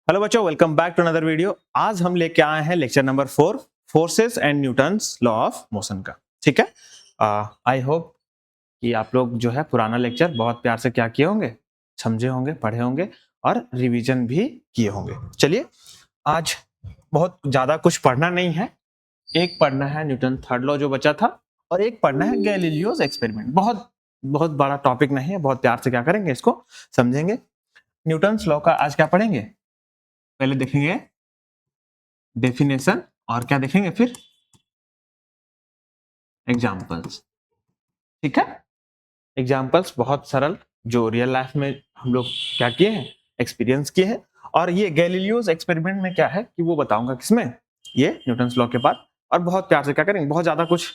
Hello बच्चों, welcome back to another video. आज हम लेके आए हैं lecture number 4, forces and Newton's law of motion का। ठीक है, आई होप कि आप लोग जो है पुराना लेक्चर बहुत प्यार से क्या किए होंगे, समझे होंगे, पढ़े होंगे और रिवीजन भी किए होंगे। चलिए, आज बहुत ज़्यादा कुछ पढ़ना नहीं है। एक पढ़ना है न्यूटन थर्ड लॉ जो बचा था, और एक पढ़ना है गैलीलियोस एक्सपेरिमेंट। बहुत बहुत बड़ा टॉपिक नहीं है, बहुत प्यार से क्या करेंगे, इसको समझेंगे। न्यूटन्स लॉ का आज क्या पढ़ेंगे, पहले देखेंगे डेफिनेशन और क्या देखेंगे फिर एग्जांपल्स। ठीक है, एग्जांपल्स बहुत सरल, जो रियल लाइफ में हम लोग क्या किए हैं, एक्सपीरियंस किए हैं। और ये गैलीलियोस एक्सपेरिमेंट में क्या है कि वो बताऊंगा किसमें, ये न्यूटन्स लॉ के बाद। और बहुत प्यार से क्या करेंगे, बहुत ज्यादा कुछ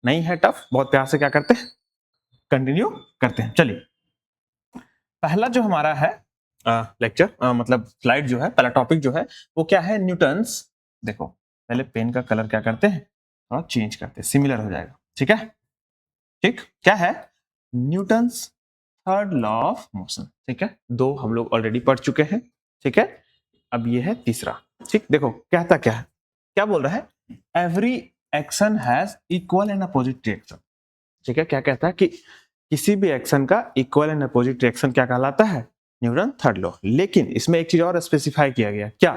नहीं है टफ, बहुत प्यार से क्या करते हैं, कंटिन्यू करते हैं। चलिए, पहला जो हमारा है लेक्चर मतलब स्लाइड जो है, पहला टॉपिक जो है वो क्या है, न्यूटन्स। देखो, पहले पेन का कलर क्या करते हैं, थोड़ा चेंज करते हैं, सिमिलर हो जाएगा। ठीक है, ठीक, क्या है, Newton's third law of motion. ठीक है, दो हम लोग ऑलरेडी पढ़ चुके हैं। ठीक है, अब ये है तीसरा। ठीक, देखो कहता क्या है, क्या बोल रहा है, every action has equal and opposite reaction. ठीक है, क्या कहता है कि किसी भी एक्शन का इक्वल एंड अपोजिट रिएक्शन क्या कहलाता है, न्यूटन थर्ड लॉ। लेकिन इसमें एक चीज और स्पेसिफाई किया गया, क्या,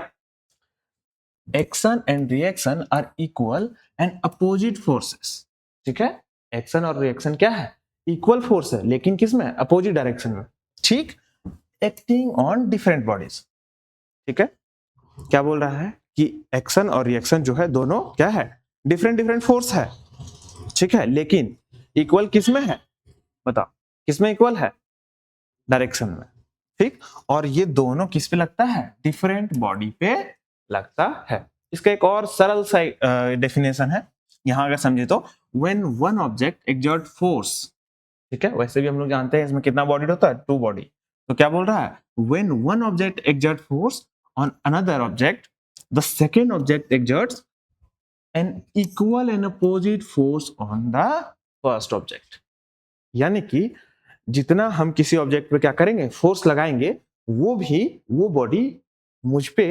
action and reaction are equal and opposite forces. ठीक है, एक्शन और रिएक्शन क्या है, इक्वल फोर्स है, लेकिन किसमें, अपोजिट डायरेक्शन में। ठीक, एक्टिंग ऑन डिफरेंट बॉडीज। ठीक है, क्या बोल रहा है कि एक्शन और रिएक्शन जो है दोनों क्या है, डिफरेंट डिफरेंट फोर्स है। ठीक है, लेकिन इक्वल किसमें है, बताओ किसमें इक्वल है, डायरेक्शन में। ठीक, और ये दोनों किस पे लगता है, डिफरेंट बॉडी पे लगता है। इसका एक और सरल सा डेफिनेशन है, यहां अगर समझे तो, when one object exert force. ठीक है, वैसे भी हम लोग जानते हैं इसमें कितना बॉडी होता है, टू बॉडी। तो क्या बोल रहा है, when one object exert force on another object, the second object exerts an equal and opposite force on the first object. यानी कि जितना हम किसी ऑब्जेक्ट पे क्या करेंगे, फोर्स लगाएंगे, वो बॉडी मुझ पे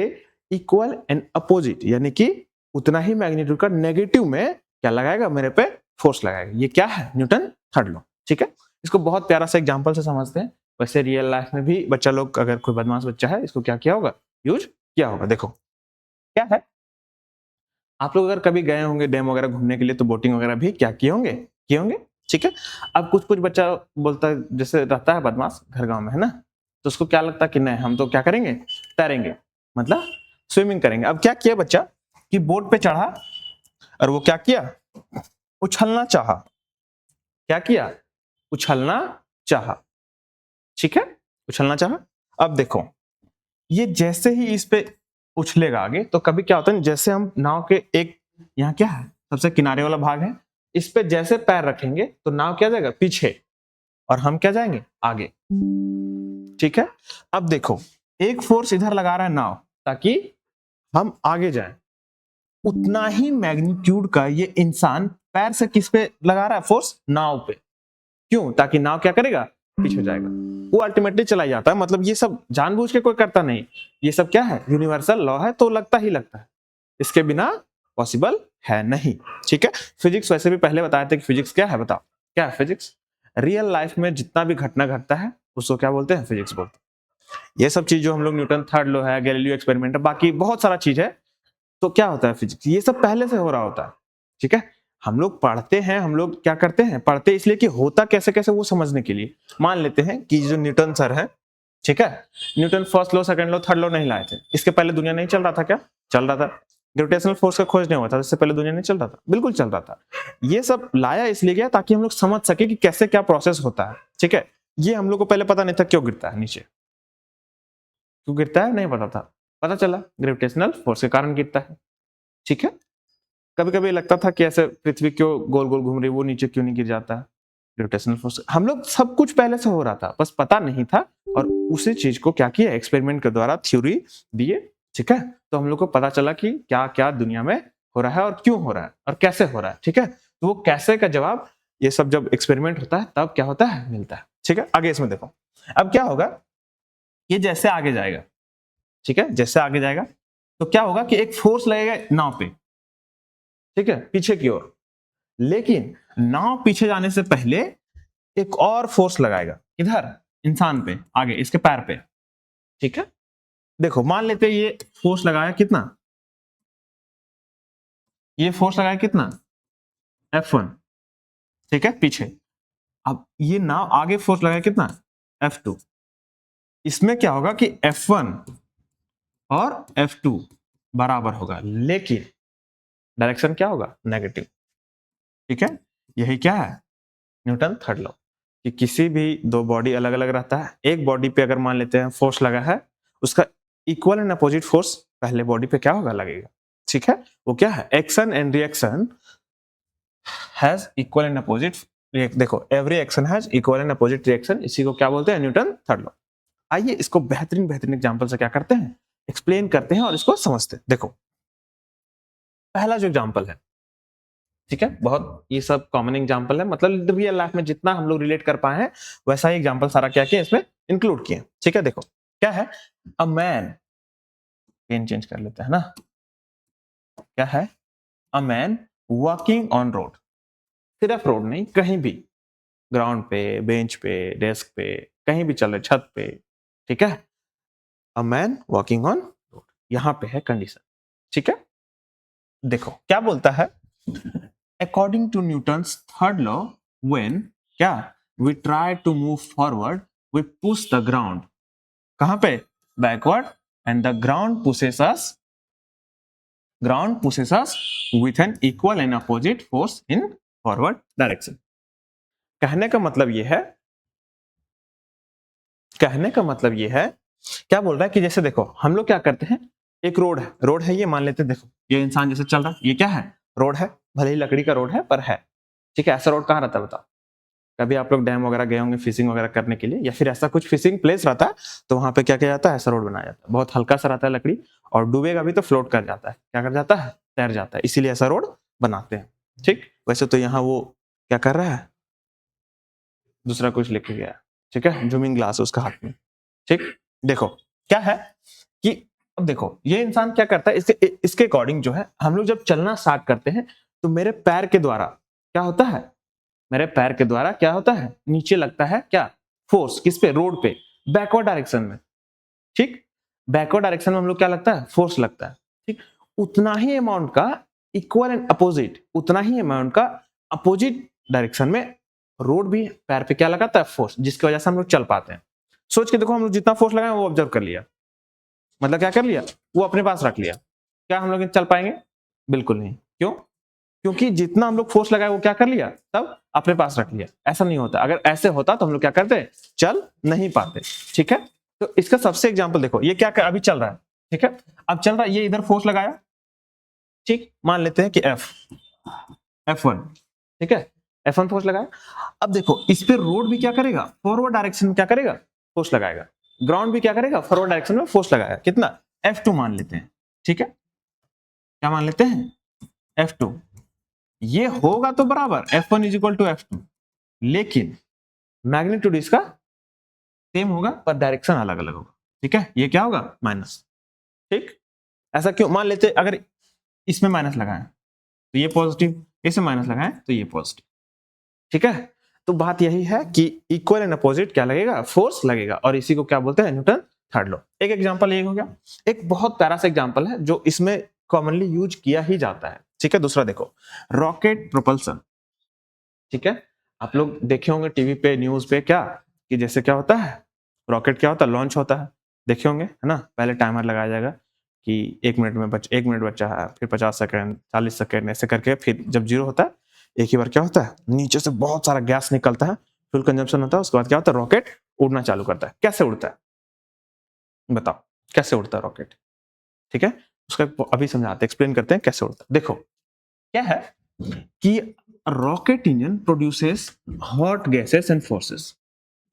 इक्वल एंड अपोजिट, यानी कि उतना ही मैग्नीट्यूड का नेगेटिव में क्या लगाएगा, मेरे पे फोर्स लगाएगा। ये क्या है, न्यूटन थर्ड लॉ। ठीक है, इसको बहुत प्यारा सा एग्जांपल से समझते हैं। वैसे रियल लाइफ में भी बच्चा लोग, अगर कोई बदमाश बच्चा है, इसको क्या किया होगा, यूज किया होगा। देखो क्या है, आप लोग अगर कभी गए होंगे डैम वगैरह घूमने के लिए, तो बोटिंग वगैरह भी क्या किए होंगे। ठीक है, अब कुछ कुछ बच्चा बोलता है, जैसे रहता है बदमाश घर गांव में, है ना, तो उसको क्या लगता है कि नहीं, हम तो क्या करेंगे, तैरेंगे, मतलब स्विमिंग करेंगे। अब क्या किया बच्चा कि बोट पे चढ़ा, और वो क्या किया, उछलना चाहा। क्या किया, उछलना चाहा। ठीक है, उछलना चाहा। अब देखो, ये जैसे ही इस पे उछलेगा आगे, तो कभी क्या होता है, जैसे हम नाव के एक, यहाँ क्या है, सबसे किनारे वाला भाग है, इस पे जैसे पैर रखेंगे तो नाव क्या जाएगा, पीछे, और हम क्या जाएंगे, आगे। ठीक है, अब देखो, एक फोर्स इधर लगा रहा है नाव, ताकि हम आगे जाएं, उतना ही मैग्नीट्यूड का ये इंसान पैर से किस पे लगा रहा है, फोर्स, नाव पे। क्यों, ताकि नाव क्या करेगा, पीछे जाएगा, वो अल्टीमेटली चला जाता है। मतलब ये सब जानबूझ के कोई करता नहीं, ये सब क्या है, यूनिवर्सल लॉ है, तो लगता ही लगता है, इसके बिना पॉसिबल है नहीं। ठीक है, फिजिक्स वैसे भी पहले बताए थे कि फिजिक्स क्या है, बताओ क्या है फिजिक्स। रियल लाइफ में जितना भी घटना घटता है उसको क्या बोलते हैं, फिजिक्स बोलते हैं। ये सब चीज जो हम लोग, न्यूटन थर्ड लॉ है, गैलीलियो एक्सपेरिमेंट है, बाकी बहुत सारा चीज है, तो क्या होता है फिजिक्स, ये सब पहले से हो रहा होता है। ठीक है, हम लोग पढ़ते हैं, हम लोग क्या करते हैं, पढ़ते इसलिए कि होता कैसे कैसे वो समझने के लिए। मान लेते हैं कि जो न्यूटन सर है, ठीक है, Newton first law, second law, third law नहीं लाए थे, इसके पहले दुनिया नहीं चल रहा था, क्या चल रहा था, ग्रेविटेशनल फोर्स का खोज नहीं हुआ था, इससे पहले दुनिया नहीं चल रहा था, बिल्कुल चल रहा था। ये सब लाया इसलिए गया ताकि हम लोग समझ सके कि कैसे क्या प्रोसेस होता है। ठीक है, ये हम लोग को पहले पता नहीं था क्यों गिरता है नीचे, क्यों गिरता है नहीं पता था, पता चला ग्रेविटेशनल फोर्स के कारण गिरता है। ठीक है, कभी कभी लगता था कि ऐसे पृथ्वी क्यों गोल गोल घूम रही, वो नीचे क्यों नहीं गिर जाता, ग्रेविटेशनल फोर्स। हम लोग सब कुछ पहले से हो रहा था, बस पता नहीं था, और उसी चीज को क्या किया, एक्सपेरिमेंट के द्वारा थ्योरी दिए। ठीक है, तो हम लोग को पता चला कि क्या क्या दुनिया में हो रहा है, और क्यों हो रहा है, और कैसे हो रहा है। ठीक है, तो वो कैसे का जवाब, ये सब जब एक्सपेरिमेंट होता है तब क्या होता है, मिलता है। ठीक है, आगे इसमें देखो, अब क्या होगा, ये जैसे आगे जाएगा, ठीक है, जैसे आगे जाएगा तो क्या होगा कि एक फोर्स लगेगा नाव पे, ठीक है, पीछे की ओर, लेकिन नाव पीछे जाने से पहले एक और फोर्स लगाएगा इधर इंसान पे, आगे इसके पैर पे, ठीक है। देखो मान लेते हैं ये फोर्स लगाया कितना, ये फोर्स लगाया कितना F1, ठीक है, पीछे। अब ये नाव आगे फोर्स लगाया कितना F2। इसमें क्या होगा कि F1 और F2 बराबर होगा, लेकिन डायरेक्शन क्या होगा, नेगेटिव, ठीक है। यही क्या है, न्यूटन थर्ड लॉ, कि किसी भी दो बॉडी अलग अलग रहता है, एक बॉडी पे अगर मान लेते हैं फोर्स लगा है, उसका इक्वल एंड अपोजिट फोर्स पहले बॉडी पे क्या होगा, लगेगा, ठीक है। वो क्या है, action and reaction has equal and opposite, देखो every action has equal and opposite reaction, इसी को क्या बोलते हैं, न्यूटन थर्ड लॉ। आइए इसको बेहतरीन बेहतरीन एग्जांपल से क्या करते हैं, एक्सप्लेन करते हैं और इसको समझते हैं। देखो पहला जो एग्जांपल है, ठीक है, बहुत ये सब कॉमन एग्जांपल है, मतलब रियल लाइफ में जितना हम लोग रिलेट कर पाए हैं वैसा ही एग्जांपल सारा क्या किया इसमें इंक्लूड किए, ठीक है। देखो क्या है, अ मैन, पेन चेंज कर लेते हैं ना, क्या है, a man walking on road, सिर्फ रोड नहीं, कहीं भी, ग्राउंड पे, बेंच पे, डेस्क पे, कहीं भी चल रहे, छत पे, ठीक है। A man walking on road, यहां पे है कंडीशन, ठीक है। देखो क्या बोलता है, according to Newton's third law, when क्या, we try to move forward, we push the ground, कहां पे, backward, and the ground pushes us with an equal and opposite force in forward direction। कहने का मतलब ये है, कहने का मतलब ये है, क्या बोल रहा है कि जैसे देखो हम लोग क्या करते हैं, एक रोड है ये मान लेते हैं, देखो ये इंसान जैसे चल रहा है, ये क्या है, रोड है, भले ही लकड़ी का रोड है पर है, ठीक है। ऐसा रोड कहाँ रहता है बताओ, कभी आप लोग डैम वगैरह गए होंगे फिशिंग वगैरह करने के लिए, या फिर ऐसा कुछ फिशिंग प्लेस रहता है तो वहां पे क्या किया जाता है, ऐसा रोड बनाया जाता है, बहुत हल्का सा रहता है लकड़ी, और डूबेगा भी तो फ्लोट कर जाता है, क्या कर जाता है, तैर जाता है, इसीलिए ऐसा रोड बनाते हैं, ठीक। वैसे तो यहाँ वो क्या कर रहा है, दूसरा कुछ लेके गया, ठीक है, जूमिंग ग्लास उसका हाथ में, ठीक। देखो क्या है कि अब देखो ये इंसान क्या करता है, इसके अकॉर्डिंग जो है, हम लोग जब चलना स्टार्ट करते हैं तो मेरे पैर के द्वारा क्या होता है, मेरे पैर के द्वारा क्या होता है, नीचे लगता है क्या, फोर्स, किस पे, रोड पे, बैकवर्ड डायरेक्शन में, ठीक। बैकवर्ड डायरेक्शन में हम लोग क्या लगता है, फोर्स लगता है, ठीक। उतना ही अमाउंट का इक्वल एंड अपोजिट, उतना ही अमाउंट का अपोजिट डायरेक्शन में रोड भी पैर पे क्या लगाता है, फोर्स, जिसकी वजह से हम लोग चल पाते हैं। सोच के देखो, हम लोग जितना फोर्स लगाए वो ऑब्जर्व कर लिया, मतलब क्या कर लिया, वो अपने पास रख लिया, क्या हम लोग चल पाएंगे, बिल्कुल नहीं, क्यों, क्योंकि जितना हम लोग फोर्स लगाए वो क्या कर लिया, तब अपने पास रख लिया। ऐसा नहीं होता, अगर ऐसे होता तो हम लोग क्या करते, चल नहीं पाते, ठीक है। तो इसका सबसे एग्जांपल देखो, ये क्या अभी चल रहा है, ठीक है, अब चल रहा है, ये इधर फोर्स लगाया, ठीक, मान लेते हैं कि F1, ठीक है, F1 फोर्स लगाया। अब देखो इस पे रोड भी क्या करेगा, फॉरवर्ड डायरेक्शन में क्या करेगा, फोर्स लगाएगा, ग्राउंड भी क्या करेगा, फॉरवर्ड डायरेक्शन में फोर्स लगाएगा, कितना, F2 मान लेते हैं, ठीक है, क्या मान लेते हैं, F2। ये होगा तो बराबर F1 is equal to F2, लेकिन मैग्नीट्यूड इसका सेम होगा पर डायरेक्शन अलग अलग होगा, ठीक है। ये क्या होगा, माइनस, ठीक। ऐसा क्यों, मान लेते अगर इसमें माइनस लगाएं तो ये पॉजिटिव, इसमें माइनस लगाएं तो ये पॉजिटिव, ठीक है। तो बात यही है कि इक्वल एंड अपोजिट क्या लगेगा, फोर्स लगेगा, और इसी को क्या बोलते हैं, न्यूटन थर्ड लॉ। एक एग्जांपल ये हो गया, एक बहुत प्यारा सा एग्जांपल है जो इसमें कॉमनली यूज किया ही जाता है, ठीक है। दूसरा देखो, रॉकेट प्रोपल्सन, ठीक है। आप लोग देखे होंगे टीवी पे, न्यूज पे, क्या कि जैसे क्या होता है, रॉकेट क्या होता है, लॉन्च होता है, देखे होंगे है ना, पहले टाइमर लगाया जाएगा कि 1 मिनट में 1 मिनट बचा है, फिर 50 सेकंड, 40 सेकंड, ऐसे करके फिर जब 0 होता है एक ही बार क्या होता है, नीचे से बहुत सारा गैस निकलता है, फ्यूल कंजम्पशन होता है, उसके बाद क्या होता है, रॉकेट उड़ना चालू करता है। कैसे उड़ता है बताओ, कैसे उड़ता है रॉकेट, ठीक है, उसका अभी समझाते, एक्सप्लेन करते हैं कैसे उड़ता है। देखो क्या है कि rocket engine produces hot gases and forces,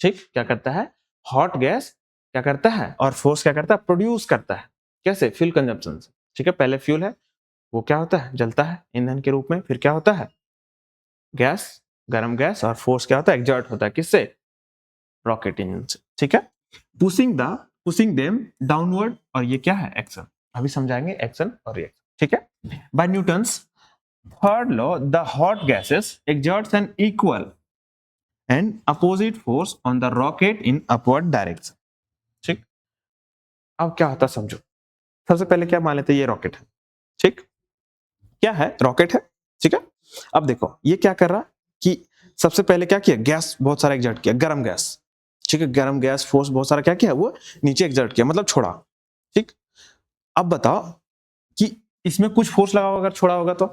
ठीक, क्या करता है, हॉट गैस क्या करता है और फोर्स क्या करता है, प्रोड्यूस करता है, कैसे, फ्यूल कंजम्पशन से, ठीक है। पहले फ्यूल है वो क्या होता है, जलता है ईंधन के रूप में, फिर क्या होता है, गैस, गर्म गैस, और फोर्स क्या होता है, एग्जर्ट होता है, किससे, रॉकेट इंजन से, ठीक है। Pushing the pushing them downward, और ये क्या है, एक्शन। अभी समझाएंगे एक्शन और रिएक्शन, ठीक है। By Newton's third law the hot gases exerts an equal and opposite force on the rocket in upward direction, ठीक। अब क्या होता समझो, सबसे पहले क्या मान लेते, ये रॉकेट है, ठीक, क्या है, रॉकेट है, ठीक है। अब देखो ये क्या कर रहा कि सबसे पहले क्या किया, गैस बहुत सारा एग्जर्ट किया, गर्म गैस, ठीक है, गर्म गैस फोर्स बहुत सारा क्या किया, वो नीचे एग्जर्ट किया, मतलब छोड़ा, ठीक। अब बताओ कि इसमें कुछ फोर्स लगा होगा, अगर छोड़ा होगा तो,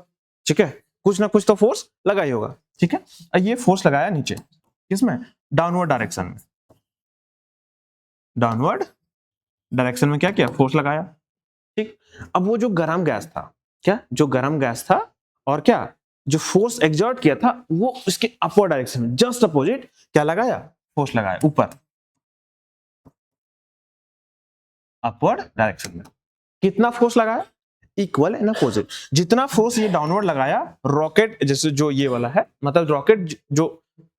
ठीक है, कुछ ना कुछ तो फोर्स लगा ही होगा, ठीक है। और ये फोर्स लगाया नीचे, किसमें, डाउनवर्ड डायरेक्शन में, डाउनवर्ड डायरेक्शन में क्या किया, फोर्स लगाया, ठीक। अब वो जो गर्म गैस था, क्या, जो गर्म गैस था, और क्या, जो फोर्स एग्जर्ट किया था वो उसके अपवर्ड डायरेक्शन में जस्ट अपोजिट क्या लगाया, फोर्स लगाया ऊपर, अपवर्ड डायरेक्शन में। कितना फोर्स लगाया, इक्वल एंड अपोजिट। जितना फोर्स ये डाउनवर्ड लगाया, रॉकेट जैसे जो ये वाला है, मतलब रॉकेट जो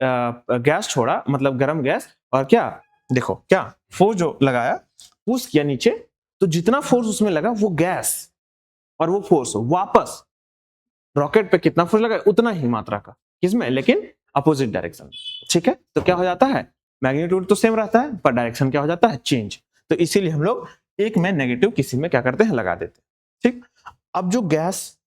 गैस छोड़ा, मतलब गर्म गैस, और क्या, देखो क्या फोर्स जो लगाया, पुश किया नीचे, तो जितना फोर्स उसमें लगा वो गैस और वो फोर्स वापस रॉकेट पे कितना फोर्स लगा, उतना ही मात्रा का, किसमें, लेकिन अपोजिट डायरेक्शन में, ठीक है। तो क्या हो जाता है, मैग्नीट्यूड तो सेम रहता है पर डायरेक्शन क्या हो जाता है, चेंज। तो इसीलिए हम लोग एक में नेगेटिव, किसी में क्या करते हैं, लगा देते हैं, ठीक। अब जो गैस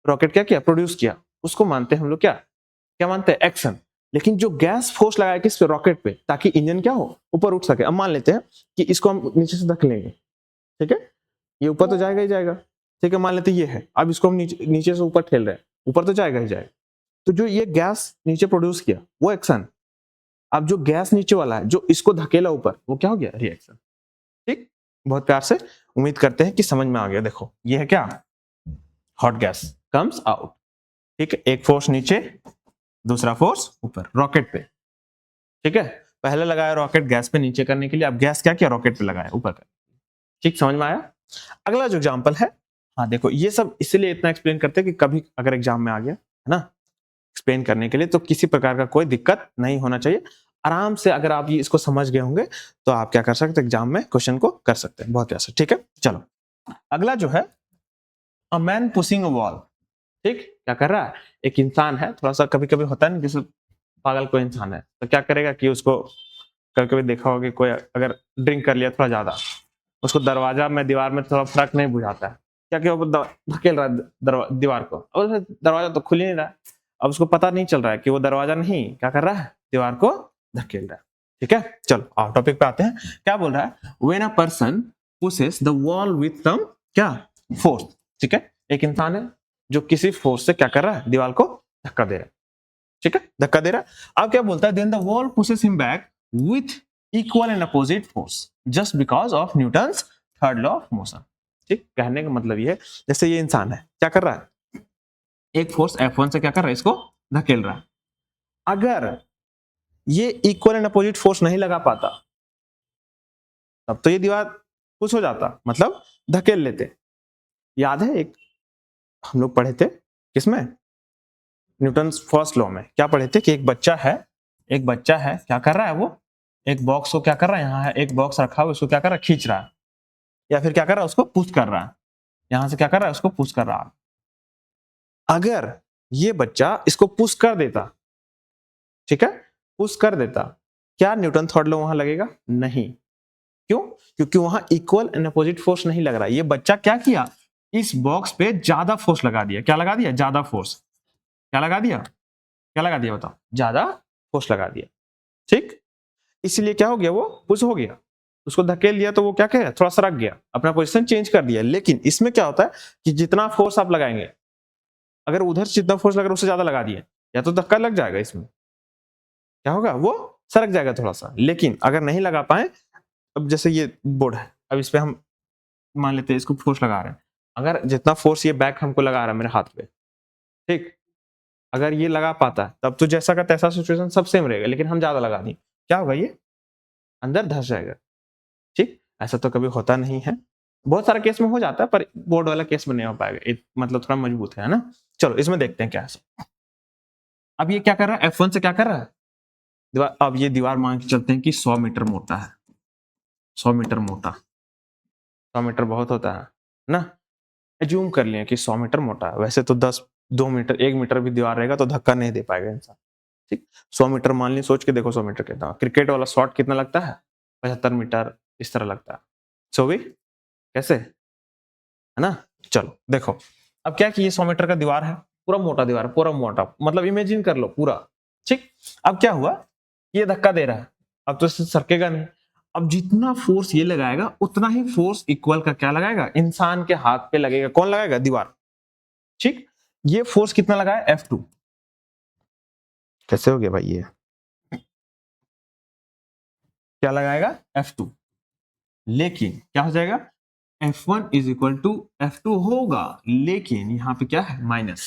रॉकेट क्या किया, प्रोड्यूस किया, उसको मानते हैं हम लोग क्या, क्या मानते हैं, एक्शन। लेकिन जो गैस फोर्स लगाया किस पे, रॉकेट पे, ताकि इंजन क्या हो, ऊपर उठ सके। अब मान लेते हैं कि इसको हम नीचे से धकेलेंगे, ठीक है, ये ऊपर तो जाएगा ही जाएगा, ठीक है, मान लेते ये है, अब इसको हम नीचे से ऊपर ठेल रहे हैं, ऊपर तो जाएगा ही जाएगा। तो जो ये गैस नीचे प्रोड्यूस किया वो एक्शन, अब जो गैस नीचे वाला है जो इसको धकेला ऊपर, वो क्या हो गया, रिएक्शन, ठीक। बहुत प्यार से, उम्मीद करते हैं कि समझ में आ गया। देखो ये है क्या, हॉट गैस कम्स आउट, ठीक है, एक फोर्स नीचे, दूसरा फोर्स ऊपर रॉकेट पे, ठीक है। पहले लगाया रॉकेट गैस पे नीचे करने के लिए, अब गैस क्या किया, रॉकेट पे लगाया ऊपर कर, ठीक, समझ में आया। अगला जो एग्जांपल है, हाँ देखो ये सब इसलिए इतना एक्सप्लेन करते हैं कि कभी अगर एग्जाम में आ गया है ना, एक्सप्लेन करने के लिए, तो किसी प्रकार का कोई दिक्कत नहीं होना चाहिए। आराम से अगर आप ये इसको समझ गए होंगे तो आप क्या कर सकते हैं, एग्जाम में क्वेश्चन को कर सकते हैं, बहुत ऐसा, ठीक है। चलो अगला जो है, a man pushing a wall, ठीक, क्या कर रहा है, एक इंसान है, थोड़ा सा कभी कभी होता है ना, जैसे पागल कोई इंसान है तो क्या करेगा कि उसको, कभी कभी देखा होगा कि कोई अगर ड्रिंक कर लिया थोड़ा ज्यादा, उसको दरवाजा में दीवार में थोड़ा फर्क नहीं बुझाता है, क्या कि वो धकेल रहा है दीवार को, अब दरवाजा तो खुल ही नहीं रहा है, अब उसको पता नहीं चल रहा है कि वो दरवाजा नहीं क्या कर रहा है, दीवार को धकेल रहा है, ठीक है। चलो आओ टॉपिक पे आते हैं, क्या बोल रहा है, when a person pushes the wall with some क्या, फोर्स, ठीक है, एक इंसान है जो किसी फोर्स से क्या कर रहा है, दीवार को धक्का दे रहा है, ठीक है, धक्का दे रहा है। अब क्या बोलता है, then the wall pushes him back with equal and opposite force just because of Newton's third law of motion, ठीक। कहने का मतलब ये है, जैसे ये इंसान है क्या कर रहा है, एक फोर्स F1 से क्या कर रहा है, इसको धकेल रहा है। अगर ये इक्वल एंड अपोजिट फोर्स नहीं लगा पाता, तब तो ये दीवार कुछ हो जाता, मतलब धकेल लेते। याद है एक हम लोग पढ़े थे, किसमें, न्यूटन फर्स्ट लॉ में क्या पढ़े थे, कि एक बच्चा है, एक बच्चा है क्या कर रहा है, वो एक बॉक्स को क्या कर रहा है, यहाँ है एक बॉक्स रखा हुआ, उसको क्या कर रहा है, खींच रहा है, या फिर क्या कर रहा है, उसको पुश कर रहा है, यहां से क्या कर रहा है, उसको पुश कर रहा है। अगर ये बच्चा इसको पुश कर देता, ठीक है, पुश कर देता, क्या न्यूटन थर्ड लॉ वहां लगेगा, नहीं। क्यों, क्योंकि वहां इक्वल एंड अपोजिट फोर्स नहीं लग रहा। ये बच्चा क्या किया, इस बॉक्स पे ज्यादा फोर्स लगा दिया, क्या लगा दिया, ज्यादा फोर्स, क्या लगा दिया, क्या लगा दिया बताओ, ज्यादा फोर्स लगा दिया, ठीक। इसलिए क्या हो गया, वो पुश हो गया, उसको धकेल दिया, तो वो क्या किया, थोड़ा सरक गया, अपना पोजीशन चेंज कर दिया। लेकिन इसमें क्या होता है कि जितना फोर्स आप लगाएंगे, अगर उधर से जितना फोर्स लग रहा है उससे ज्यादा लगा दिए, या तो धक्का लग जाएगा, इसमें क्या होगा, वो सरक जाएगा थोड़ा सा। लेकिन अगर नहीं लगा पाए, अब जैसे ये बोर्ड है, अब इस पे हम मान लेते हैं इसको फोर्स लगा रहे हैं, अगर जितना फोर्स ये बैक हमको लगा रहा है मेरे हाथ पे, ठीक, अगर ये लगा पाता तब तो जैसा का तैसा सिचुएशन सब सेम रहेगा, लेकिन हम ज्यादा लगा दें, क्या होगा, ये अंदर धस जाएगा, ठीक। ऐसा तो कभी होता नहीं है, बहुत सारा केस में हो जाता है, पर बोर्ड वाला केस में नहीं हो पाएगा, मतलब थोड़ा मजबूत है ना। चलो इसमें देखते हैं क्या है। अब ये क्या कर रहा है, F1 से क्या कर रहा है, दीवार, अब ये दीवार मान के चलते हैं कि 100 मीटर मोटा है, 100 मीटर मोटा, 100 मीटर बहुत होता है ना, एज्यूम कर लिया कि 100 मीटर मोटा है, वैसे तो 2 मीटर 1 मीटर भी दीवार रहेगा तो धक्का नहीं दे पाएगा इंसान, ठीक। 100 मीटर मान ली, सोच के देखो 100 मीटर कितना, क्रिकेट वाला शॉट कितना लगता है, 75 मीटर इस तरह लगता है। सो भी कैसे, है ना। चलो देखो, अब क्या कि ये 100 मीटर का दीवार है, पूरा मोटा दीवार, पूरा मोटा, मतलब इमेजिन कर लो पूरा, ठीक। अब क्या हुआ, ये धक्का दे रहा है, अब तो इससे सरकेगा नहीं, अब जितना फोर्स ये लगाएगा उतना ही फोर्स इक्वल का क्या लगाएगा, इंसान के हाथ पे लगेगा, कौन लगाएगा, दीवार, ठीक। ये फोर्स कितना लगाया, F2, कैसे हो गया भाई, ये क्या लगाएगा, F2, लेकिन क्या हो जाएगा, F1 is equal to F2 होगा, लेकिन यहाँ पे क्या है, माइनस,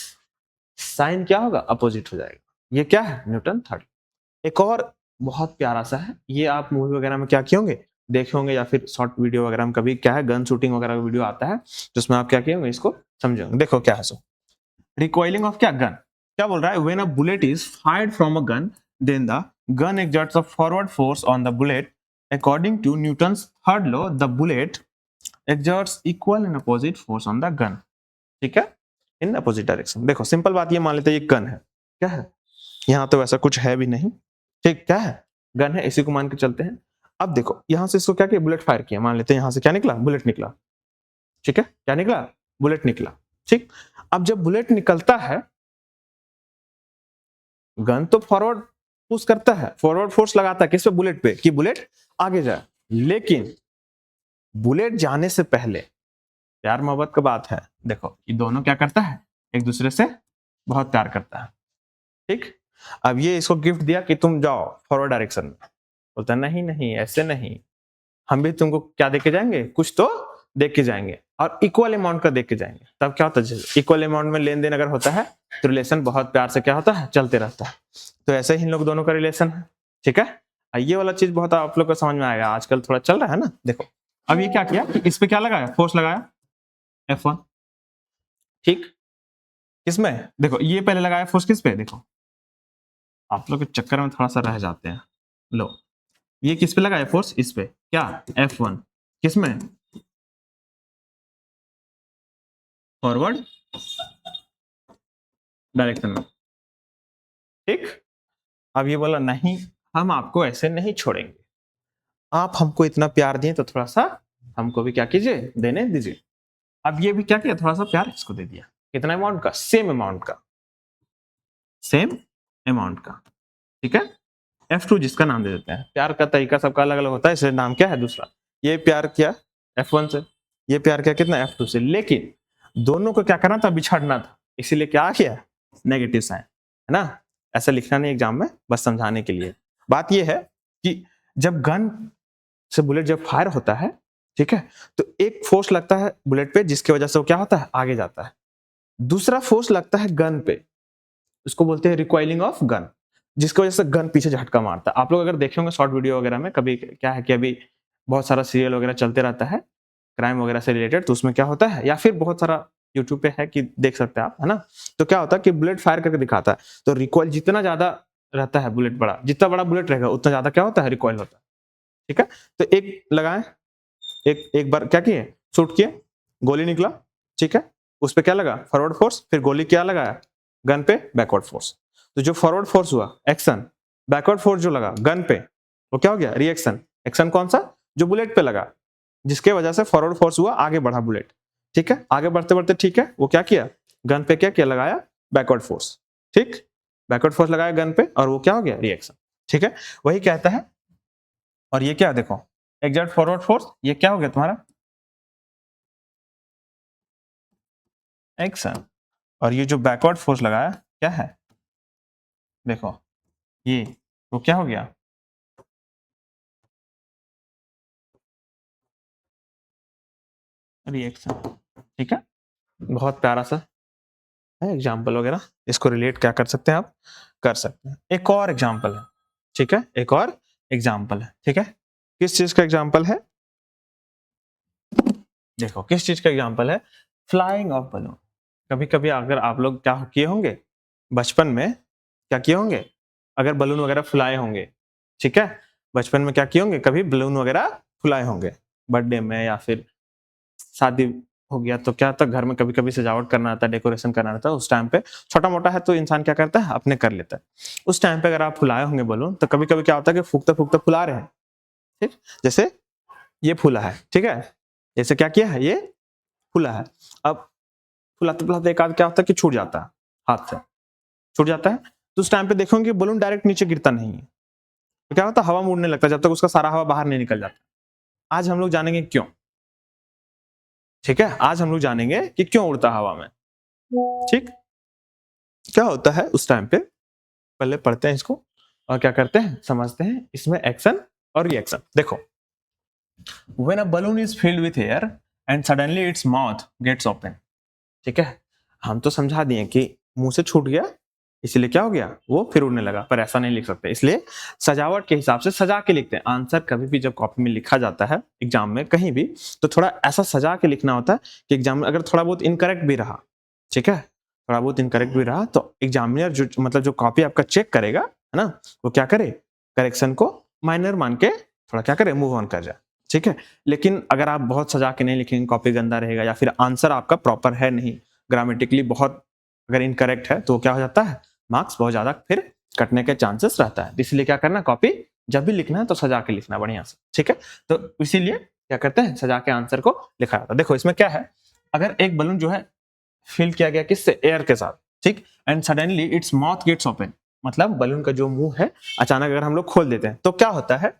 साइन क्या होगा, अपोजिट हो जाएगा, ये क्या है, न्यूटन थर्ड। एक और बहुत प्यारा सा है, ये आप मूवी वगैरह में क्या किए होंगे, देखे होंगे, या फिर शॉर्ट वीडियो वगैरह में कभी क्या है, गन शूटिंग वगैरह का वीडियो आता है जिसमें आप क्या किए होंगे, इसको समझोगे। देखो क्या है, सो रिकॉइलिंग ऑफ क्या, गन, क्या बोल रहा है, when a bullet is fired from a gun then the gun exerts a forward force on the bullet according to Newton's third law the bullet exerts equal and opposite force on the gun, ठीक है, in opposite direction. देखो simple बात, ये मान लेते हैं ये gun है, क्या है, यहाँ तो वैसा कुछ है भी नहीं, ठीक, क्या है, गन है, इसी को मान के चलते हैं। अब देखो यहां से इसको क्या किया, बुलेट फायर किया, मान लेते हैं यहां से क्या निकला, बुलेट निकला, ठीक है, क्या निकला, बुलेट निकला, ठीक। अब जब बुलेट निकलता है, गन तो फॉरवर्ड पुश करता है, फॉरवर्ड फोर्स लगाता है किस पे, बुलेट पे, कि बुलेट आगे जाए, लेकिन बुलेट जाने से पहले, प्यार मोहब्बत का बात है, देखो ये दोनों क्या करता है, एक दूसरे से बहुत प्यार करता है, ठीक। अब ये इसको गिफ्ट दिया कि तुम जाओ फॉरवर्ड डायरेक्शन में, बोलता नहीं नहीं ऐसे नहीं, हम भी तुमको क्या देके जाएंगे, कुछ तो देख के जाएंगे, और इक्वल अमाउंट का देख के जाएंगे। तब क्या होता है, इक्वल अमाउंट में लेन देन अगर होता है तो रिलेशन बहुत प्यार से क्या होता है, चलते रहता है। तो ऐसे ही इन लोग दोनों का रिलेशन है, ठीक है। ये वाला चीज बहुत आप लोग को समझ में आएगा, आजकल थोड़ा चल रहा है ना। देखो अब ये क्या किया, इस पे क्या लगाया, फोर्स लगाया F1, ठीक, किसमें, देखो ये पहले लगाया फोर्स किस पे, देखो आप लोग के चक्कर में थोड़ा सा रह जाते हैं, लो ये किस पे लगाया फोर्स, इस पे, क्या, F1, किसमें, फॉरवर्ड डायरेक्शन में, ठीक। अब ये बोला नहीं, हम आपको ऐसे नहीं छोड़ेंगे, आप हमको इतना प्यार दिए तो थोड़ा सा हमको भी क्या कीजिए, देने दीजिए। अब ये भी क्या किया, थोड़ा सा प्यार इसको दे दिया, कितना अमाउंट का, सेम अमाउंट का, सेम अमाउंट का, ठीक है। F2 जिसका नाम दे देते हैं, प्यार का तरीका सबका अलग अलग होता है, इसलिए नाम क्या है दूसरा, ये प्यार किया F1 से, ये प्यार किया कितना, F2 से, लेकिन दोनों को क्या करना था, बिछड़ना था, इसीलिए क्या किया, नेगेटिव साइन, है ना। ऐसा लिखना नहीं एग्जाम में, बस समझाने के लिए। बात यह है कि जब गन से बुलेट जब फायर होता है, ठीक है, तो एक फोर्स लगता है बुलेट पे जिसकी वजह से वो क्या होता है, आगे जाता है, दूसरा फोर्स लगता है गन पे, उसको बोलते हैं रिकॉइलिंग ऑफ गन, जिसकी वजह से गन पीछे झटका मारता है। आप लोग अगर देखे होंगे शॉर्ट वीडियो वगैरह में, कभी क्या है कि अभी बहुत सारा सीरियल वगैरह चलते रहता है क्राइम वगैरह से रिलेटेड, तो उसमें क्या होता है, या फिर बहुत सारा यूट्यूब पे है कि देख सकते हैं आप, है ना। तो क्या होता है कि बुलेट फायर करके दिखाता है, तो रिकॉइल जितना ज्यादा रहता है बुलेट, बड़ा जितना बड़ा बुलेट रहेगा उतना ज्यादा क्या होता है, रिकॉइल होता है, ठीक है। तो एक लगाए, एक बार क्या किए, शूट किए, गोली निकला, ठीक है, उस पर क्या लगा, फॉरवर्ड फोर्स, फिर गोली क्या लगाया, गन पे बैकवर्ड फोर्स, तो जो फॉरवर्ड फोर्स हुआ एक्शन, बैकवर्ड फोर्स जो लगा गन पे वो क्या हो गया, रिएक्शन। एक्शन कौन सा, जो बुलेट पे लगा, जिसके वजह से फॉरवर्ड फोर्स हुआ, आगे बढ़ा बुलेट, ठीक है, आगे बढ़ते बढ़ते, ठीक है, वो क्या किया, गन पे क्या किया, लगाया बैकवर्ड फोर्स, ठीक, बैकवर्ड फोर्स लगाया गन पे और वो क्या हो गया, रिएक्शन, ठीक है, वही कहता है। और ये क्या, देखो एग्जर्ट फॉरवर्ड फोर्स, ये क्या हो गया तुम्हारा, एक्शन, और ये जो बैकवर्ड फोर्स लगाया क्या है, देखो ये वो क्या हो गया, रिएक्शन, ठीक है। बहुत प्यारा सा है एग्जाम्पल वगैरह, इसको रिलेट क्या कर सकते हैं आप, कर सकते हैं। एक और एग्जाम्पल है, ठीक है, एक और एग्जाम्पल है, ठीक है, किस चीज का एग्जाम्पल है, देखो किस चीज का एग्जाम्पल है, फ्लाइंग ऑफ बलून। कभी कभी अगर आप लोग क्या किए होंगे बचपन में, क्या किए होंगे, अगर बलून वगैरह फुलाए होंगे, ठीक है, बचपन में क्या किए होंगे, कभी बलून वगैरह फुलाए होंगे बर्थडे में या फिर शादी हो गया तो क्या होता है घर में कभी-कभी सजावट करना रहता है, डेकोरेशन करना रहता है, उस टाइम पे छोटा-मोटा है तो इंसान क्या करता है अपने कर लेता है। उस टाइम पे अगर आप फुलाए होंगे बलून तो कभी-कभी क्या होता है कि फूँकते-फूँकते फुला रहे हैं, ठीक? जैसे ये फूला है, ठीक है? जैसे क्या किया है ये फूला है। अब फुलाते-फुलाते एक आध क्या होता है कि छूट जाता है हाथ से, छूट जाता है तो उस टाइम पे देखोगे बलून डायरेक्ट नीचे गिरता नहीं है। तो क्या होता है हवा में उड़ने लगता है जब तक उसका सारा हवा बाहर नहीं निकल जाता। आज हम लोग जानेंगे क्यों? ठीक है? आज हम लोग जानेंगे कि क्यों उड़ता है हवा में, ठीक? क्या होता है उस टाइम पे पहले पढ़ते हैं इसको और क्या करते हैं समझते हैं इसमें एक्शन और रिएक्शन। देखो, when a balloon is filled with air and suddenly its mouth gets open, ठीक है? हम तो समझा दिए कि मुंह से छूट गया इसलिए क्या हो गया वो फिर उड़ने लगा, पर ऐसा नहीं लिख सकते, इसलिए सजावट के हिसाब से सजा के लिखते हैं। आंसर कभी भी जब कॉपी में लिखा जाता है एग्जाम में कहीं भी तो थोड़ा ऐसा सजा के लिखना होता है कि एग्जाम में अगर थोड़ा बहुत इनकरेक्ट भी रहा, ठीक है, थोड़ा बहुत इनकरेक्ट भी रहा तो एग्जामिनर जो मतलब जो कॉपी आपका चेक करेगा है ना, वो क्या करे करेक्शन को माइनर मान के थोड़ा क्या करे मूव ऑन कर जाए, ठीक है। लेकिन अगर आप बहुत सजा के नहीं लिखेंगे कॉपी गंदा रहेगा या फिर आंसर आपका प्रॉपर है नहीं, ग्रामेटिकली बहुत अगर इनकरेक्ट है तो क्या हो जाता है मार्क्स बहुत ज्यादा फिर कटने के चांसेस रहता है। इसलिए क्या करना कॉपी जब भी लिखना है तो सजा के लिखना बढ़िया से, ठीक है। तो इसीलिए क्या करते हैं सजा के आंसर को लिखा जाता है। देखो इसमें क्या है, अगर एक बलून जो है फिल किया गया किससे एयर के साथ, ठीक, and suddenly its mouth gets open, मतलब बलून का जो मुंह है अचानक अगर हम लोग खोल देते हैं तो क्या होता है,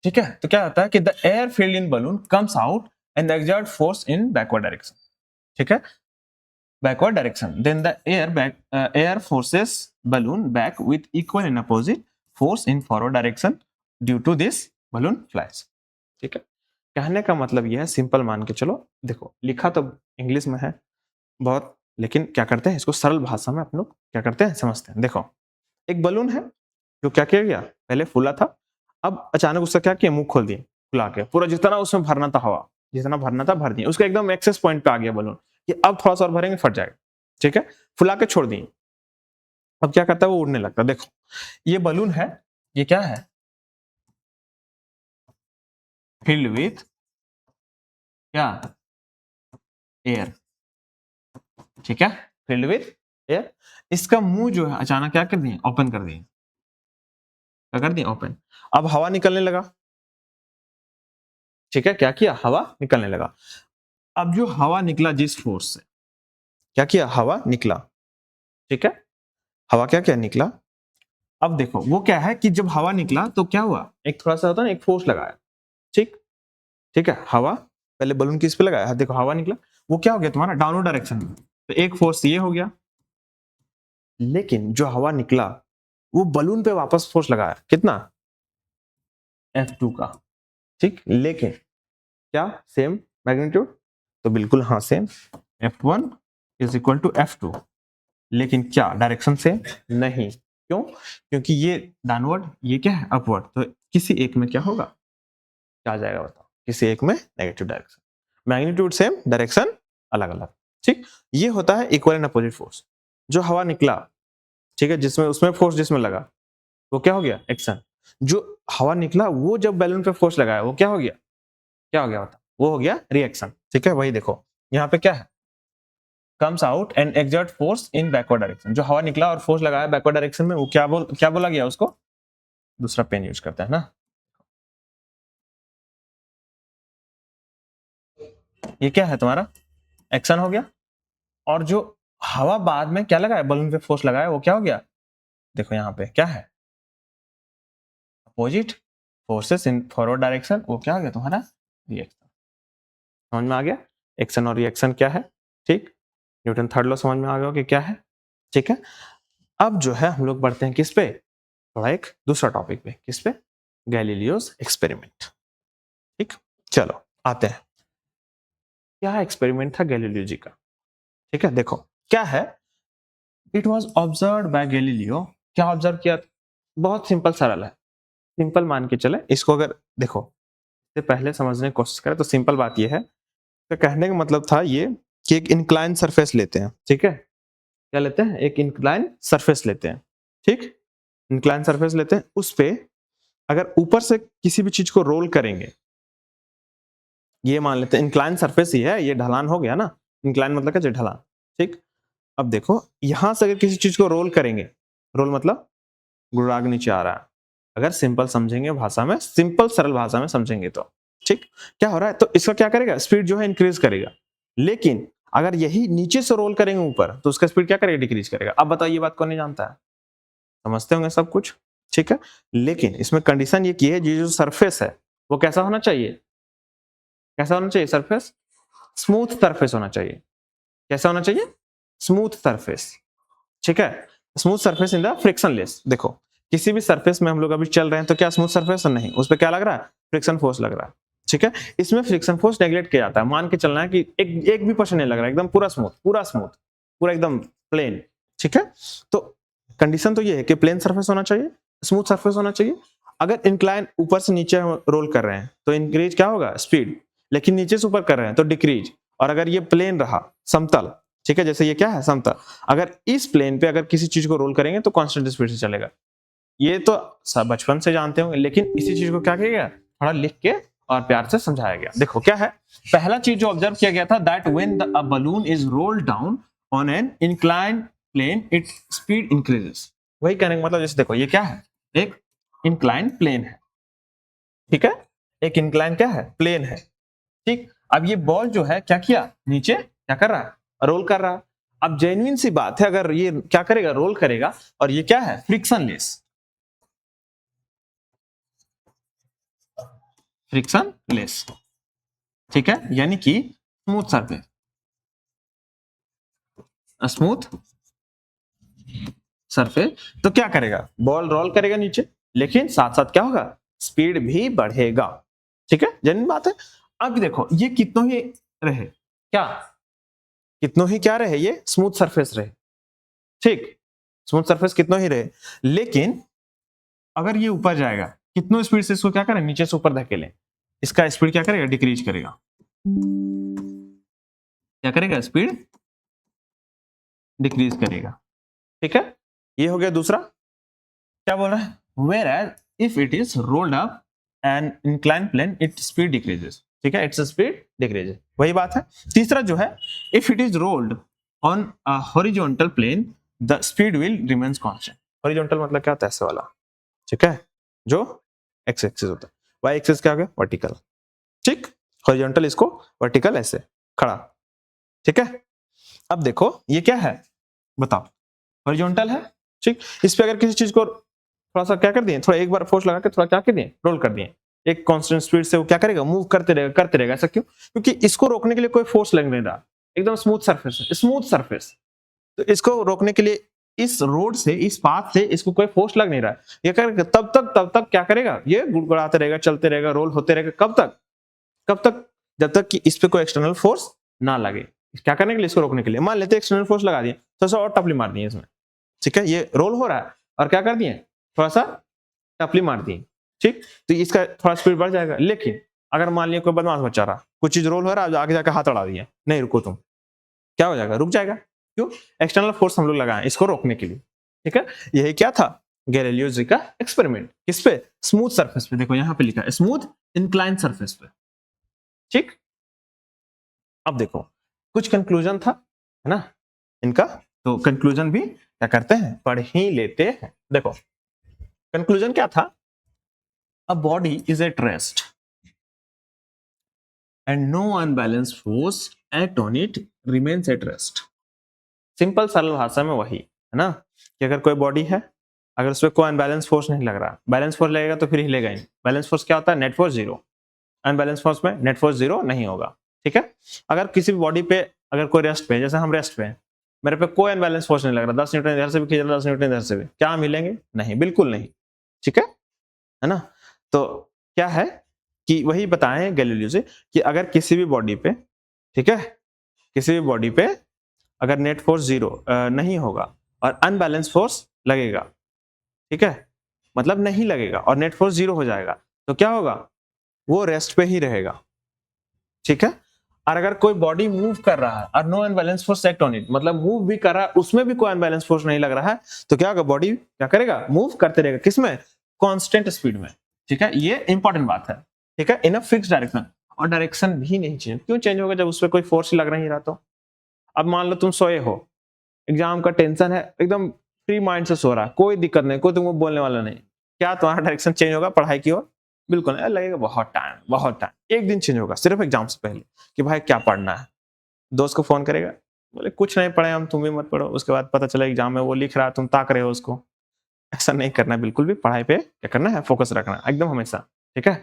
ठीक है, तो क्या होता है कि the air filled in balloon comes out and exert force in backward direction, ठीक है, backward direction, then the air forces balloon back with equal and opposite force in forward direction, due to this balloon flies, ठीक है। कहने का मतलब यह है simple मान के चलो, देखो लिखा तो इंग्लिश में है बहुत, लेकिन क्या करते हैं इसको सरल भाषा में हम लोग क्या करते हैं समझते हैं। देखो एक बलून है जो क्या किया गया पहले फूला था, अब अचानक उसका क्या किया मुंह खोल दिए फुला के, पूरा जितना उसमें भरना था हवा जितना भरना था भर दिया, उसका एकदम एक्सेस पॉइंट पे आ गया बलून कि अब थोड़ा सा और भरेंगे फट जाएगा, ठीक है, फुला के छोड़ दिए। अब क्या करता है वो उड़ने लगता है। देखो ये बलून है, ये क्या है फिल्ड विथ क्या एयर, ठीक है, फिल्ड विथ एयर। इसका मुंह जो है अचानक क्या कर दिए ओपन कर दिए, क्या कर दिए ओपन, अब हवा निकलने लगा, ठीक है, क्या किया हवा निकलने लगा। अब जो हवा निकला जिस फोर्स से, क्या किया हवा निकला, ठीक है, हवा क्या क्या निकला। अब देखो वो क्या है कि जब हवा निकला तो क्या हुआ एक थोड़ा सा होता है ना एक फोर्स लगाया, ठीक, ठीक है, हवा पहले बलून किस पे लगाया, देखो हवा निकला वो क्या हो गया तुम्हारा डाउनवर्ड डायरेक्शन में, तो एक फोर्स ये हो गया, लेकिन जो हवा निकला वो बलून पे वापस फोर्स लगाया कितना F2 का, ठीक, लेकिन क्या सेम मैग्नीट्यूड, तो बिल्कुल हाँ same, F1 is equal to F2, लेकिन क्या डायरेक्शन सेम नहीं, क्यों, क्योंकि ये डाउनवर्ड ये क्या है अपवर्ड, तो किसी एक में क्या होगा क्या आ जाएगा बताओ, किसी एक में negative direction, magnitude same direction अलग अलग, ठीक। ये होता है इक्वल एंड अपोजिट फोर्स। जो हवा निकला, ठीक है, जिसमें उसमें फोर्स जिसमें लगा वो क्या हो गया एक्शन, जो हवा निकला वो जब बैलून पे फोर्स लगाया वो क्या हो गया बताओ वो हो गया रिएक्शन, ठीक है। वही देखो यहाँ पे क्या है comes out and exert force in backward direction, जो हवा निकला और फोर्स लगाया बैकवर्ड डायरेक्शन में वो क्या बोला गया उसको, दूसरा पेन यूज करते हैं ना, ये क्या है तुम्हारा एक्शन हो गया, और जो हवा बाद में क्या लगाया बलून पे फोर्स लगाया वो क्या हो गया, देखो यहाँ पे क्या है opposite forces in forward direction, वो क्या हो गया तुम्हारा रिएक्शन। समझ में आ गया एक्शन और रिएक्शन क्या है, ठीक, न्यूटन थर्ड लॉ समझ में आ गया कि क्या है, ठीक है। अब जो है हम लोग बढ़ते हैं किस पे, थोड़ा एक दूसरा टॉपिक पे, किस पे, गैलीलियोस एक्सपेरिमेंट, ठीक। चलो आते हैं क्या एक्सपेरिमेंट था गैलीलियो जी का, ठीक है। देखो क्या है, it was observe by Galileo, क्या ऑब्जर्व किया, बहुत सिंपल सरल है, सिंपल मान के चले इसको, अगर देखो इससे पहले समझने की कोशिश करें तो सिंपल बात यह है, तो कहने का मतलब था ये कि एक इंक्लाइन सरफेस लेते हैं, ठीक है, क्या लेते हैं एक इंक्लाइन सरफेस लेते हैं, ठीक, इंक्लाइन सरफेस लेते हैं, उस पे अगर ऊपर से किसी भी चीज को रोल करेंगे ये मान लेते हैं इंक्लाइन सरफेस ही है, ये ढलान हो गया ना, इंक्लाइन मतलब क्या ढलान, ठीक। अब देखो यहां से अगर किसी चीज को रोल करेंगे, रोल मतलब गुड़ाग नीचे आ रहा है, अगर सिंपल समझेंगे भाषा में, सिंपल सरल भाषा में समझेंगे तो, ठीक। क्या हो रहा है, तो इसका क्या करेगा, स्पीड जो है इंक्रीज करेगा, लेकिन अगर यही नीचे से रोल करेंगे ऊपर तो उसका स्पीड क्या करेगा, डिक्रीज करेगा। अब बताओ ये बात कौन नहीं जानता है, समझते होंगे सब कुछ, ठीक है। लेकिन इसमें कंडीशन ये की है, ये जो सरफेस है वो कैसा होना चाहिए, कैसा होना चाहिए सरफेस, स्मूथ सरफेस होना चाहिए। कैसा होना चाहिए, स्मूथ सरफेस, ठीक है। Smooth surface in the frictionless. देखो किसी भी सरफेस में हम लोग अभी चल रहे हैं तो क्या स्मूथ सरफेस है, नहीं, उस पर क्या लग रहा है, फ्रिक्शन फोर्स लग रहा है, ठीक है। इसमें फ्रिक्शन फोर्स नेगलेक्ट किया जाता है, मान के चलना है कि एक भी परसेंट नहीं लग रहा है, एकदम पूरा स्मूथ, पूरा स्मूथ, पूरा एकदम प्लेन, ठीक है। तो कंडीशन तो ये है कि प्लेन सरफेस होना चाहिए, स्मूथ सरफेस होना चाहिए। अगर इंक्लाइन ऊपर से नीचे रोल कर रहे हैं तो इंक्रीज क्या होगा, स्पीड, लेकिन नीचे से ऊपर कर रहे हैं तो डिक्रीज। और अगर ये प्लेन रहा समतल, ठीक है, जैसे ये क्या है समतल, अगर इस प्लेन पे अगर किसी चीज को रोल करेंगे तो कांस्टेंट स्पीड से चलेगा। ये तो सब बचपन से जानते होंगे, लेकिन इसी चीज को क्या किया गया, थोड़ा लिख के और प्यार से समझाया गया। देखो क्या है, पहला चीज जो ऑब्जर्व किया गया था, that when a balloon is rolled down on an inclined plane its speed increases. वही कहने का मतलब, जैसे देखो ये क्या है, एक इंक्लाइंड प्लेन है, ठीक है, एक इंक्लाइन क्या है, प्लेन है, ठीक। अब ये बॉल जो है क्या किया, नीचे क्या कर रहा है, रोल कर रहा है। अब जेन्युइन सी बात है, अगर ये क्या करेगा, रोल करेगा, और ये क्या है, फ्रिक्शनलेस, फ्रिक्शनलेस, ठीक है, यानी कि स्मूथ सरफेस, स्मूथ सरफेस, तो क्या करेगा, बॉल रोल करेगा नीचे, लेकिन साथ साथ क्या होगा, स्पीड भी बढ़ेगा, ठीक है, जेन्युइन बात है। अब देखो ये कितनों ही रहे, क्या कितनों ही क्या रहे, ये स्मूथ सरफेस रहे, ठीक, स्मूथ सरफेस कितनों ही रहे, लेकिन अगर ये ऊपर जाएगा, कितनों स्पीड से इसको क्या करें, नीचे से ऊपर धकेलें, इसका स्पीड क्या करेगा, डिक्रीज करेगा, क्या करेगा, स्पीड डिक्रीज करेगा, ठीक है। ये हो गया दूसरा, क्या बोल रहा है, whereas if it is rolled up and incline plane it speed decreases, ठीक है, इट्स स्पीड डिक्रीजेस, वही बात है। तीसरा जो है, if it is rolled on a horizontal plane the speed will remains constant. Horizontal मतलब क्या होता है, ऐसे वाला, ठीक है, जो एक्स एक्सिस होता है, वाई एक्सिस क्या हो गया, वर्टिकल, ठीक, हॉरिजॉन्टल इसको वर्टिकल ऐसे खड़ा, ठीक है। अब देखो ये क्या है, बताओ, हॉरिजॉन्टल है, ठीक। इस पे अगर किसी चीज को थोड़ा सा क्या कर दिए, थोड़ा एक बार फोर्स लगा के थोड़ा क्या कर दिए, रोल कर दिए, एक कांस्टेंट स्पीड से वो क्या करेगा, मूव करते रहेगा। ऐसा क्यों, क्योंकि इसको रोकने के लिए कोई फोर्स लग नहीं रहा, एकदम स्मूथ सरफेस है, स्मूथ सरफेस, तो इसको रोकने के लिए इस रोड से, इस पाथ से इसको कोई फोर्स लग नहीं रहा है, ये करेगा तब तक क्या करेगा, ये गुड़गुड़ाते रहेगा, चलते रहेगा, रोल होते रहेगा, कब तक, जब तक कि इस पे कोई एक्सटर्नल फोर्स ना लगे। क्या करने के लिए, इसको रोकने के लिए। मान लेते एक्सटर्नल फोर्स लगा दिए, थोड़ा सा और टपली मार दिए इसमें, ठीक है, ये रोल हो रहा है और क्या कर दिए, थोड़ा सा टपली मार दिए, ठीक, तो इसका थोड़ा स्पीड बढ़ जाएगा। लेकिन अगर मान लिया कोई बदमाश बच्चा रहा, कुछ चीज रोल हो रहा है, आगे जाकर हाथ अड़ा दिया, नहीं रुको तुम, क्या हो जाएगा, रुक जाएगा, क्यों, एक्सटर्नल फोर्स हम लोग लगाए इसको रोकने के लिए, ठीक है। यही क्या था, गैलीलियो जी का एक्सपेरिमेंट, किस पे, स्मूथ सरफेस पे, देखो यहां पे लिखा है स्मूथ इंक्लाइन सरफेस पे, ठीक। अब देखो कुछ कंक्लूजन था, है ना इनका, तो कंक्लूजन भी क्या करते हैं, पढ़ ही लेते हैं। देखो कंक्लूजन क्या था, a body is at rest and no unbalanced force act on it remains at rest. Simple सरल भाषा में वही है ना, कि अगर कोई बॉडी है, अगर उसमें कोई अनबैलेंस फोर्स नहीं लग रहा, बैलेंस फोर्स लगेगा तो फिर हिलेगा ही। बैलेंस फोर्स क्या होता है, net force zero, unbalance force में नेट फोर्स जीरो नहीं होगा, ठीक है। अगर किसी भी बॉडी पे अगर कोई रेस्ट पे, जैसे हम रेस्ट पे हैं, मेरे पे कोई अनबैलेंस फोर्स नहीं लग रहा, 10 न्यूटन इधर से भी खींच रहा, 10 न्यूटन इधर से भी, क्या हम हिलेंगे, नहीं, बिल्कुल नहीं, ठीक है ना। तो क्या है कि वही बताएं गैलीलियो से कि अगर किसी भी बॉडी पे, ठीक है, किसी भी बॉडी पे अगर नेट फोर्स जीरो नहीं होगा और अनबैलेंस फोर्स लगेगा, ठीक है, मतलब नहीं लगेगा और नेट फोर्स जीरो हो जाएगा, तो क्या होगा, वो रेस्ट पे ही रहेगा, ठीक है। और अगर कोई बॉडी मूव कर रहा है और no unbalance force act on it, मतलब मूव भी कर रहा है, उसमें भी कोई अनबैलेंस फोर्स नहीं लग रहा है, तो क्या होगा, बॉडी क्या करेगा, मूव करते रहेगा, किसमें, कांस्टेंट स्पीड में, ठीक है, ये इंपॉर्टेंट बात है, ठीक है, इन अ फिक्स डायरेक्शन। और डायरेक्शन भी नहीं चेंज। क्यों चेंज होगा जब उस पर कोई फोर्स लग नहीं रहा? तो अब मान लो तुम सोए हो, एग्जाम का टेंशन है, एकदम फ्री माइंड से सो रहा है, कोई दिक्कत नहीं, कोई तुमको बोलने वाला नहीं, क्या तुम्हारा डायरेक्शन चेंज होगा पढ़ाई की ओर? बिल्कुल नहीं, लगेगा बहुत टाइम, बहुत टाइम। एक दिन चेंज होगा सिर्फ एग्जाम से पहले कि भाई क्या पढ़ना है। दोस्त को फोन करेगा, बोले कुछ नहीं पढ़े हम, तुम भी मत पढ़ो। उसके बाद पता चला एग्जाम में वो लिख रहा है, तुम ताक रहे हो उसको। ऐसा नहीं करना है बिल्कुल भी। पढ़ाई पे क्या करना है, फोकस रखना है एकदम हमेशा। ठीक है,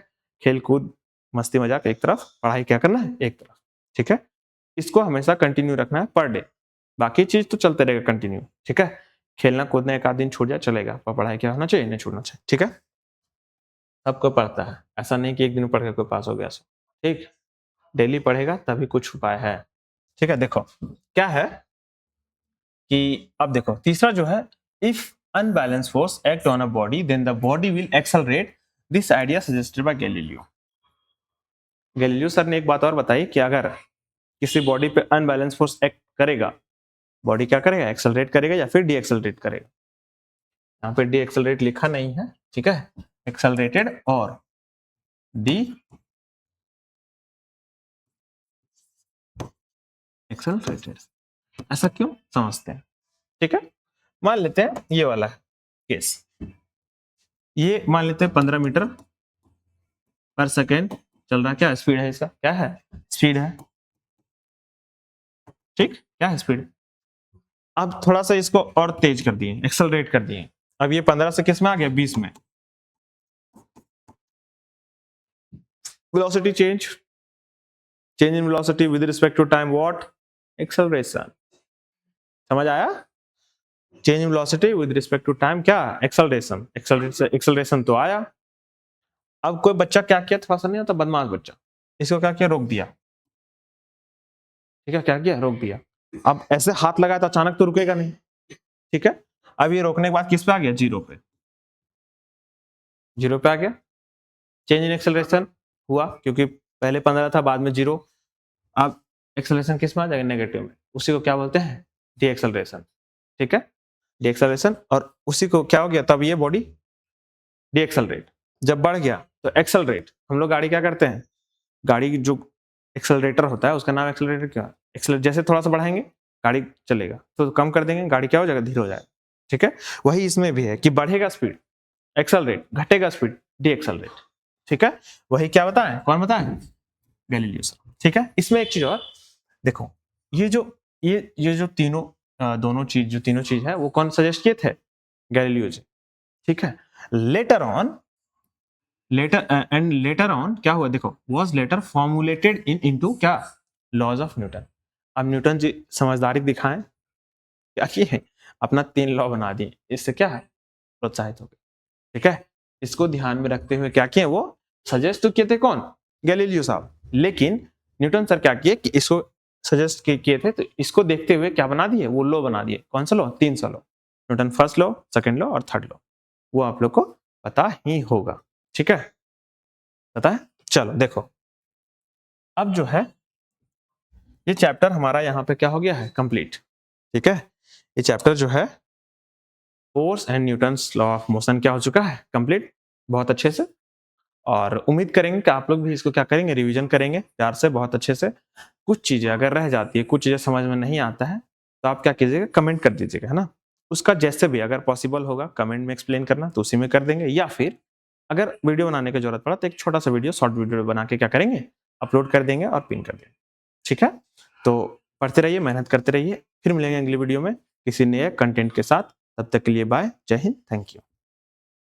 खेल कूद मस्ती मजाक एक तरफ, पढ़ाई क्या करना है एक तरफ। ठीक है, इसको हमेशा कंटिन्यू रखना है पर डे। बाकी चीज तो चलते रहेगा कंटिन्यू। ठीक है, खेलना कूदना एक आध दिन छूट जाए चलेगा, पर पढ़ाई क्या होना चाहिए, नहीं छूटना चाहिए। ठीक है, सबको पढ़ता है, ऐसा नहीं कि एक दिन पढ़ के कोई पास हो गया। ठीक, डेली पढ़ेगा तभी कुछ उपाय है। ठीक है, देखो क्या है कि अब देखो तीसरा जो है, if unbalanced force act on a body then the body will accelerate. This idea suggested by Galileo. Galileo sir ने एक बात और बताई कि अगर किसी बॉडी पे अनबैलेंस फोर्स एक्ट करेगा, बॉडी क्या करेगा, एक्सेलरेट करेगा या फिर डी एक्सेलरेट करेगा। यहाँ पे डी एक्सेलरेट लिखा नहीं है, ठीक है, एक्सेलरेटेड और डी एक्सेलरेटेड। ऐसा क्यों समझते हैं। ठीक है, मान लेते हैं ये वाला केस, ये मान लेते हैं 15 मीटर पर सेकेंड चल रहा है। क्या स्पीड है इसका, क्या है स्पीड है। ठीक, क्या है स्पीड। अब थोड़ा सा इसको और तेज कर दिए, एक्सेलरेट कर दिए। अब ये 15 से किस में आ गया, 20 में। Velocity change in velocity with respect to time, what, acceleration. समझ आया, change in velocity with respect to time, क्या, एक्सेलरेशन। एक्सेलरेशन तो आया। अब कोई बच्चा क्या किया, थोड़ा सा नहीं आता बदमाश बच्चा, इसको क्या किया, रोक दिया। ठीक है, क्या किया, रोक दिया। अब ऐसे हाथ लगाया तो अचानक तो रुकेगा नहीं। ठीक है, अब ये रोकने के बाद किस पे आ गया, जीरो पे। जीरो पे आ गया, चेंज इन एक्सेलरेशन हुआ, क्योंकि पहले 15 था बाद में जीरो। अब एक्सेलरेशन किस में आ जाएगा, नेगेटिव में। उसी को क्या बोलते हैं, डी एक्सेलरेशन। ठीक है, डी एक्सेलरेशन, और उसी को क्या हो गया, तब ये बॉडी डी एक्सेलरेट। जब बढ़ गया तो एक्सेलरेट। हम लोग गाड़ी क्या करते हैं, गाड़ी जो एक्सेलरेटर होता है उसका नाम एक्सेलरेटर क्या, एक्सेलरेट। जैसे थोड़ा सा बढ़ाएंगे गाड़ी चलेगा, तो कम कर देंगे गाड़ी क्या हो जाएगा, धीरे हो जाएगा। ठीक है, वही इसमें भी है कि बढ़ेगा स्पीड एक्सेलरेट, घटेगा स्पीड डी एक्सेलरेट। ठीक है, वही क्या बताएं, कौन बताएं, गैलीलियो सर। ठीक है, इसमें एक चीज और देखो, ये जो तीनों दोनों चीज, जो तीनों चीज है वो कौन सजेस्ट किए थे, गैलीलियो जी। ठीक है, लेटर ऑन क्या हुआ देखो, वाज लेटर फॉर्मुलेटेड इनटू क्या, लॉज ऑफ न्यूटन। अब न्यूटन जी समझदारी दिखाएं, क्या किए, अपना 3 लॉ बना दिए, इससे क्या है, प्रोत्साहित हो गए। ठीक है, इसको ध्यान में रखते हुए क्या किए, वो सजेस्ट तो किए थे कौन, गैलीलियो साहब, लेकिन न्यूटन सर क्या किए कि इसको सजेस्ट किए थे, तो इसको देखते हुए क्या बना दिए, वो लॉ बना दिए। कौन सा law, 3 law, Newton first law, second law और थर्ड लॉ, वो आप लोग को पता ही होगा। ठीक है, पता है। चलो देखो, अब जो है ये चैप्टर हमारा यहाँ पे क्या हो गया है, कंप्लीट। ठीक है, ये चैप्टर जो है force and Newton's law of motion क्या हो चुका है, कंप्लीट, बहुत अच्छे से। और उम्मीद करेंगे कि आप लोग भी इसको क्या करेंगे, रिवीजन करेंगे प्यार से, बहुत अच्छे से। कुछ चीजें अगर रह जाती है, कुछ चीजें समझ में नहीं आता है, तो आप क्या कीजिएगा, कमेंट कर दीजिएगा, है ना। उसका जैसे भी अगर पॉसिबल होगा कमेंट में एक्सप्लेन करना, तो उसी में कर देंगे, या फिर अगर वीडियो बनाने की जरूरत पड़ा तो एक छोटा सा वीडियो, शॉर्ट वीडियो बना के क्या करेंगे, अपलोड कर देंगे और पिन कर देंगे। ठीक है, तो पढ़ते रहिए, मेहनत करते रहिए। फिर मिलेंगे अगली वीडियो में किसी नए कंटेंट के साथ। तब तक के लिए बाय, जय हिंद, थैंक यू।